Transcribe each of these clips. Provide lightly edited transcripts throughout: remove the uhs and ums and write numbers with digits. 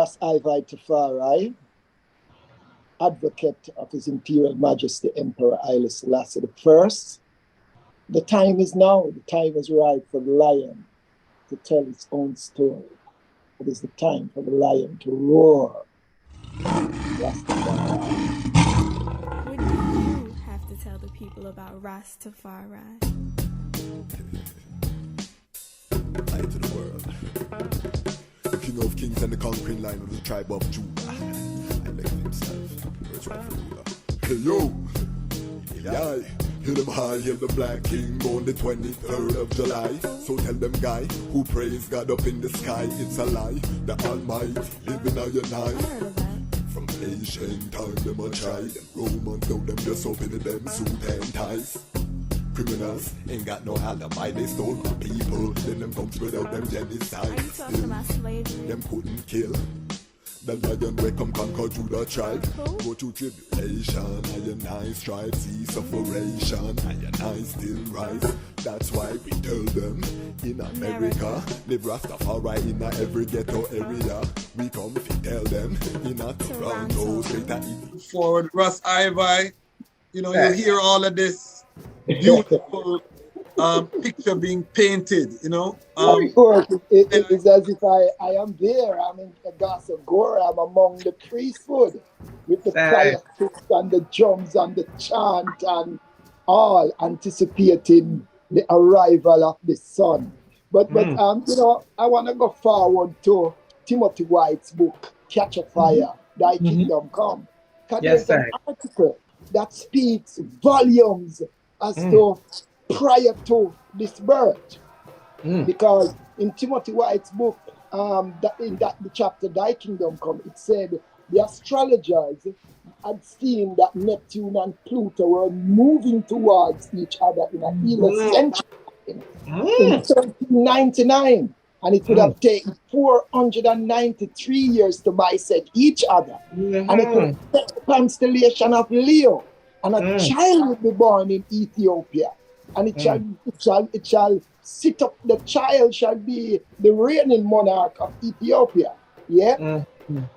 Ras Tafari, advocate of His Imperial Majesty Emperor Haile Selassie I. The time is now. The time is right for the lion to tell its own story. It is the time for the lion to roar. Rastafari. What do you have to tell the people about Rastafari? Light to the world. The king of kings and the conquering line of the tribe of Judah. I left himself. Where's my ruler? Hey yo! Yeah. Hail them high, hail the black king on the 23rd of July. So tell them guy who praise God up in the sky, it's a lie. The Almighty living on your night. From ancient time them a try. Them Romans know them just open them suit and ties. Criminals ain't got no alibi, they stole my people. Then them come without them genocide. Are you talking about slavery? Them couldn't kill. The lion will come conquer Judah tribe. Go to tribulation, I and I strive, see sufferation, I and I still rise. That's why we tell them, in America, live Rastafari in every ghetto area. We come if you tell them, in a Toronto, straight at it. Forward, Ras I, you know, you hear all of this beautiful picture being painted, you know. It is as if I am there. I'm in Gasagora. I'm among the priesthood with the choir and the drums and the chant and all anticipating the arrival of the sun. But you know, I want to go forward to Timothy White's book, Catch a Fire, Thy Kingdom Come. Because there's an article that speaks volumes as to prior to this birth. Because in Timothy White's book, the chapter Thy Kingdom Come, it said the astrologers had seen that Neptune and Pluto were moving towards each other in a heliocentric in 1399, and it would have taken 493 years to bisect each other, and it would set the constellation of Leo, and a child will be born in Ethiopia, and it shall sit up. The child shall be the reigning monarch of Ethiopia.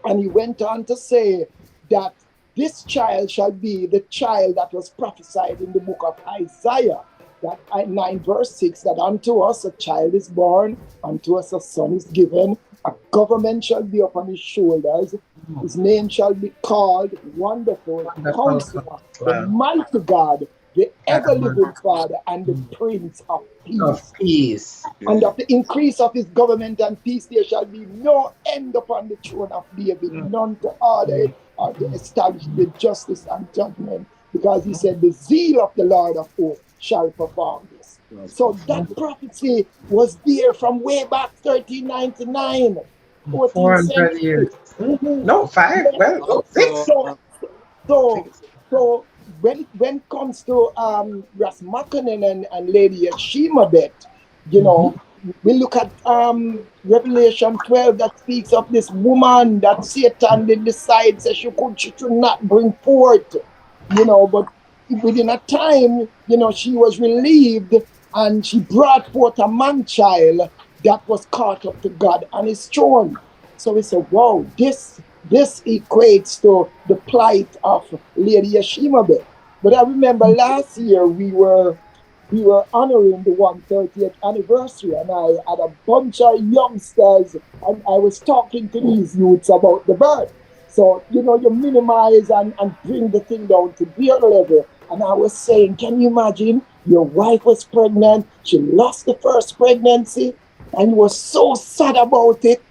And he went on to say that this child shall be the child that was prophesied in the book of Isaiah, that 9 verse 6, that unto us a child is born, unto us a son is given, a government shall be upon his shoulders, his name shall be called Wonderful Counselor, the Mighty God, the ever-living Father, and the Prince of Peace. And of the increase of his government and peace there shall be no end upon the throne of David, none to order it or to establish the justice and judgment, because he said the zeal of the Lord of hosts shall perform this. So that prophecy was there from way back 1399. 400 years. No, 5. Well, 6. So when it comes to Ras Makonnen and Lady H.I.M, you know, we look at Revelation 12 that speaks of this woman that Satan did decide that she should not bring forth, you know, but within a time, you know, she was relieved and she brought forth a man-child that was caught up to God on his throne. So we said, wow, this equates to the plight of Lady H.I.M. But I remember last year we were honoring the 130th anniversary, and I had a bunch of youngsters, and I was talking to these youths about the birth. So, you know, you minimize and bring the thing down to their level. And I was saying, can you imagine your wife was pregnant, she lost the first pregnancy, and you were so sad about it.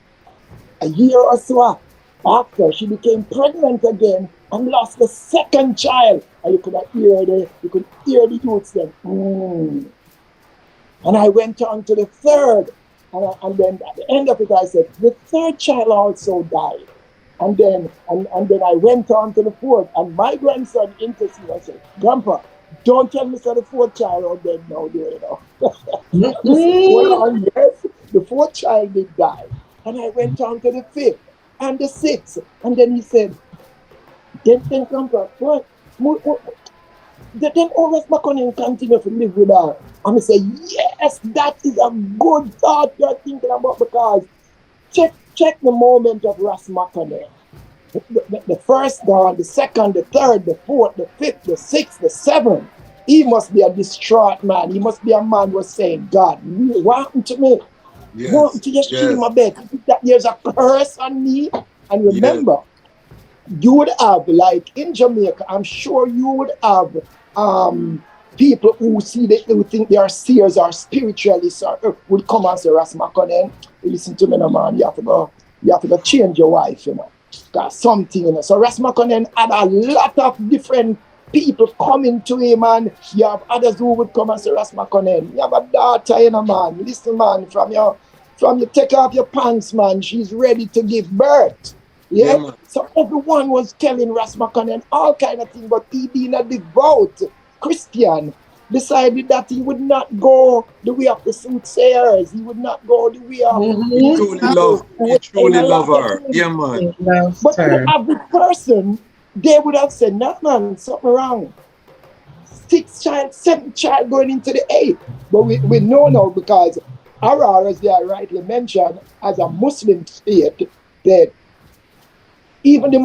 A year or so after, she became pregnant again and lost the second child. And you could hear the youths then. And I went on to the third. And then at the end of it, I said, the third child also died. And then I went on to the fourth. And my grandson interceded. I said, Grandpa, don't tell me so the fourth child out there now, you know. Yes, the fourth child did die. And I went on to the fifth and the sixth. And then he said, then Grandpa, what? Then Ras Makonnen continue to live with her. And I say, yes, that is a good thought you're thinking about, because check check the moment of Ras Makonnen. The first gone, the second, the third, the fourth, the fifth, the sixth, the seventh. He must be a distraught man. He must be a man who was saying, God, what happened to me? Yes. What happened to just kill my bed? That there's a curse on me. And remember, you would have, like in Jamaica, I'm sure you would have people who think they are seers or spiritualists or would come and say, Ras Makonnen, listen to me now, man, you have to go change your wife, you know. Got something, you know. So Ras Makonnen had a lot of different people coming to him, and you have others who would come and say, Ras Makonnen, you have a daughter, you know, man. Listen, man, from you take off your pants, man, she's ready to give birth. Yeah. So everyone was telling Ras Makonnen all kind of things, but he being a devout Christian decided that he would not go the way of the soothsayers. He would not go the way of he truly love her. Yeah, man. But the average person, they would have said, no, man, something wrong. 6th child, 7th child going into the 8th. But we know now, because Arar, as they are rightly mentioned, as a Muslim state, that even the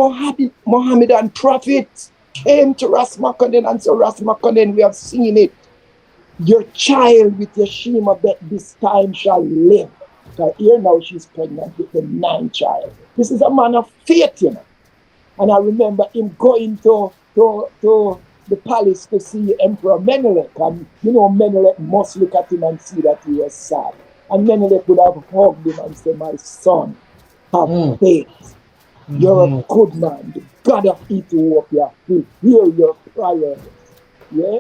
Mohammedan prophets came to Ras Makonnen and said, Ras Makonnen, we have seen it. Your child with your H.I.M this time shall live. Because here now she's pregnant with the 9th child. This is a man of faith, you know. And I remember him going to the palace to see Emperor Menelik. And, you know, Menelik must look at him and see that he was sad. And Menelik would have hugged him and said, my son, have faith. You're a good man. The God of Ethiopia will hear your prayers. Yeah?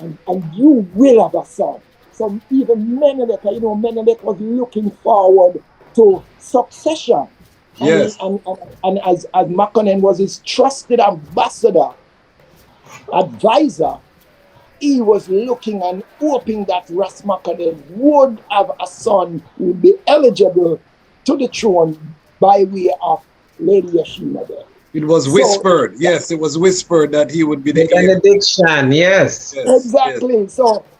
And you will have a son. So even Menelik, you know, Menelik was looking forward to succession. Yes. And as Makonnen was his trusted ambassador, advisor, he was looking and hoping that Ras Makonnen would have a son who would be eligible to the throne by way of Lady H.I.M. It was whispered. Yes, it was whispered that he would be the benediction. Yes. Exactly. Yes.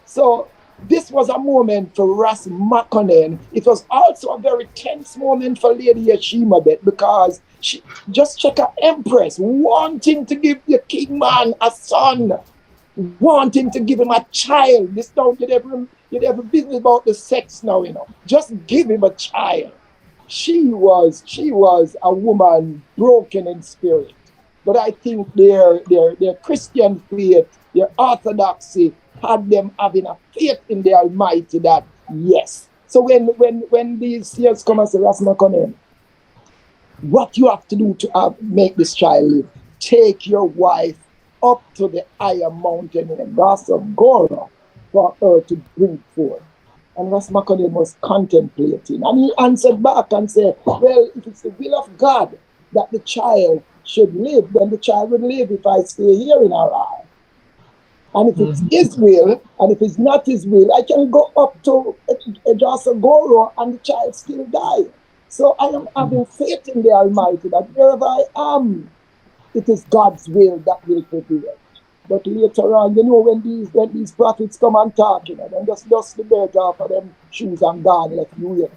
So this was a moment for Ras Makonnen. It was also a very tense moment for Lady H.I.M because she just check her empress, wanting to give the king man a son, wanting to give him a child. This don't get ever business about the sex now, you know. Just give him a child. She was a woman broken in spirit. But I think their Christian faith, their orthodoxy, had them having a faith in the Almighty that, yes. So when these seers come and say, Ras Makonnen, what you have to do to make this child live, take your wife up to the higher mountain in the Rasta Gora for her to bring forth. And Ras Makonnen was contemplating. And he answered back and said, well, if it's the will of God that the child should live, then the child will live if I stay here in Arar. And if it's his will, and if it's not his will, I can go up to Ejasagoro and the child still die. So I am having faith in the Almighty that wherever I am, it is God's will that will prevail. But later on, you know, when these prophets come and talk, you know, then just dust the dirt off of them shoes and gone, like you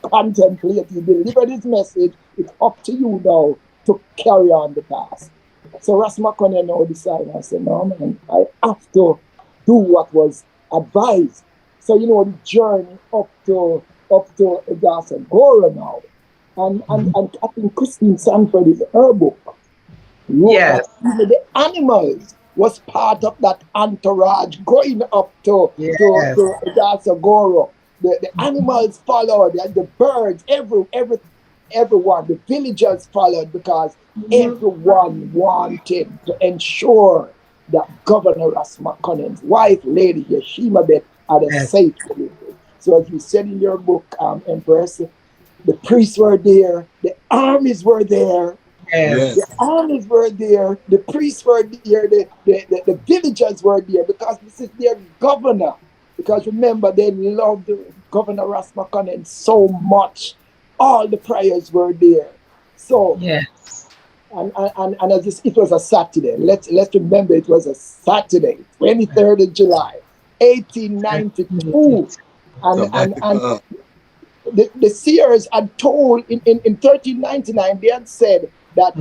contemplate, you deliver this message, it's up to you now to carry on the task. So Ras Makonnen now decided, I said, no, man, I have to do what was advised. So, you know, the journey up to Gora now. And I think Christine Sanford is her book. Yes. The animals was part of that entourage going up to Gora. The animals followed, and the birds, everyone, the villagers followed because everyone wanted to ensure that Governor Ras Makonnen's wife, Lady H.I.M, had a safe delivery. So as you said in your book, Empress, the priests were there, the armies were there, the armies were there, the priests were there, the villagers were there because this is their governor. Because remember, they loved Governor Ras Makonnen so much. All the prayers were there. So and as it was a Saturday. Let's remember it was a Saturday, 23rd of July, 1892. And the seers had told in 1399, they had said that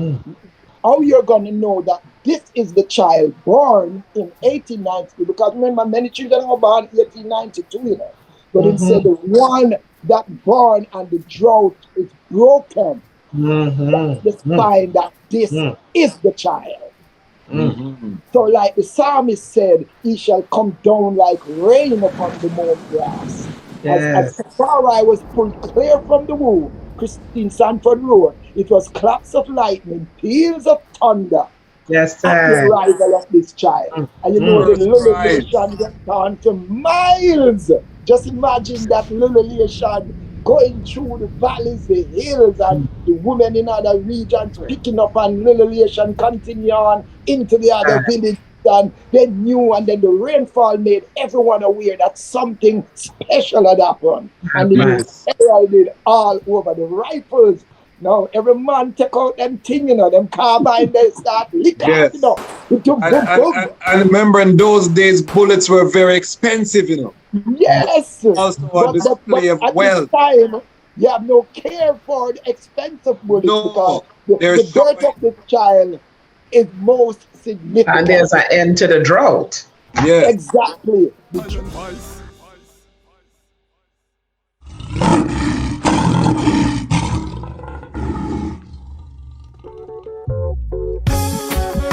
how you're going to know that this is the child born in 1890, because remember, many children were born in 1892, you know. But it said the one that born and the drought is broken, that's the sign that this is the child. So like the psalmist said, he shall come down like rain upon the mown grass. As Tafari was pulled clear from the womb, Christine Sanford wrote, it was claps of lightning, peals of thunder. Yes, at the arrival of this child. And you know, the lululation went on for miles. Just imagine that lululation going through the valleys, the hills, and the women in other regions picking up, and lululation continue on into the other villages. And they knew, and then the rainfall made everyone aware that something special had happened. And it was heralded all over. The rifles, now every man take out them thing, you know, them carbine, they start licking, you know. I remember in those days, bullets were very expensive, you know. Yes. Also a display of wealth. Time, you have no care for the expensive bullets, because the birth of the child is most significant. And there's an end to the drought. Yeah. Exactly.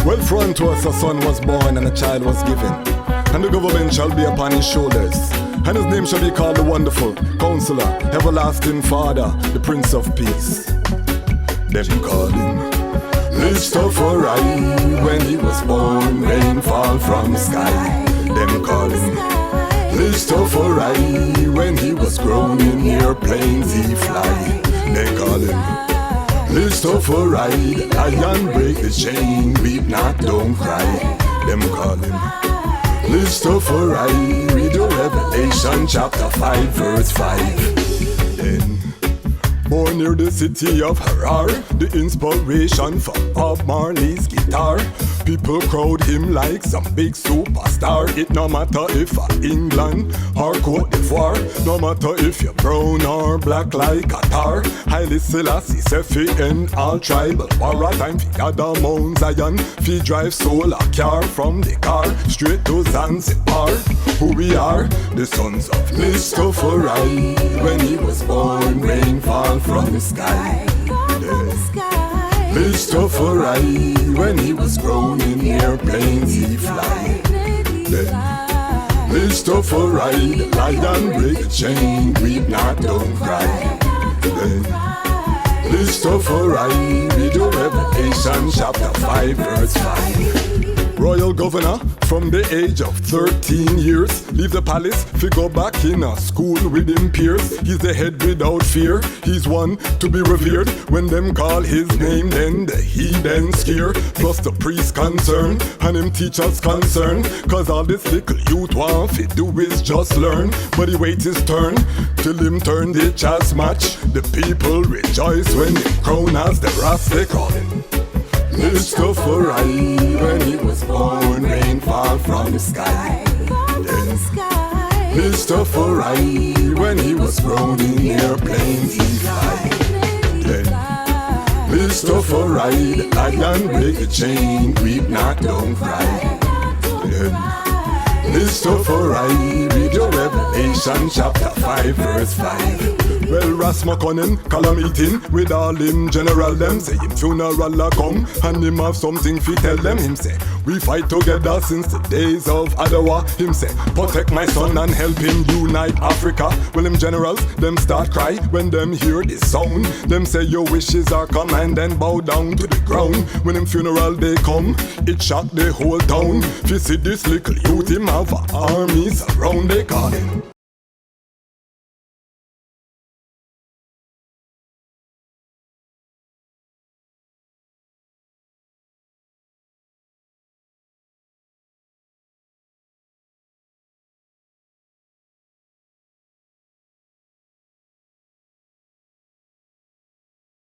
Well, for unto us a son was born and a child was given, and the government shall be upon his shoulders, and his name shall be called the Wonderful Counselor, Everlasting Father, the Prince of Peace. Them call him Lidj Tafari. When he was born, rain fall from the sky. Them call him Lidj Tafari. When he was grown, in airplanes he fly. They call him Lidj Tafari. The lion break the chain, weep not, don't cry. Them call him Lidj Tafari. Read the Revelation chapter 5 verse 5. Then born near the city of Harar, the inspiration for Bob Marley's guitar. People crowd him like some big superstar. It no matter if England or Cote d'Ivoire, no matter if you're brown or black like Qatar. Haile Selassie I end all tribal war. A time fi gather Mount Zion, fi drive solar car from the car straight to Zanzibar. Who we are, the sons of Lidj Tafari. When he was born, rain fall from the sky. Lidj Tafari. When he was grown, in airplanes he fly. Lidj Tafari. The lion break the chain, weep not, don't cry. Lidj Tafari. Read the Revelation chapter 5 verse 5. Royal governor from the age of 13 years. Leave the palace, fi go back in a school with him peers. He's the head without fear, he's one to be revered. When them call his name, then the heathen scare. Plus the priest concerned, and him teachers concerned. Cause all this little youth want fi do is just learn. But he wait his turn, till him turn the chess match. The people rejoice when him crown as the Rasta call him Lidj Tafari. When he was born, rain fall from the sky. Then Lidj Tafari. When he was grown, in airplanes he fly. Then Lidj Tafari. The lion break the chain, weep not, don't cry. Then Lidj Tafari. Read your Revelation chapter 5 verse 5. Well, Ras Makonnen call a meeting with all him general them. Say him funeral a come, and him have something fi tell them. Him say, we fight together since the days of Adawa. Him say, protect my son and help him unite Africa. Well, him generals, them start cry when them hear this sound. Them say your wishes are come, and then bow down to the ground. When him funeral they come, it shock the whole town. Fi see this little youth, him have a army surround. They call him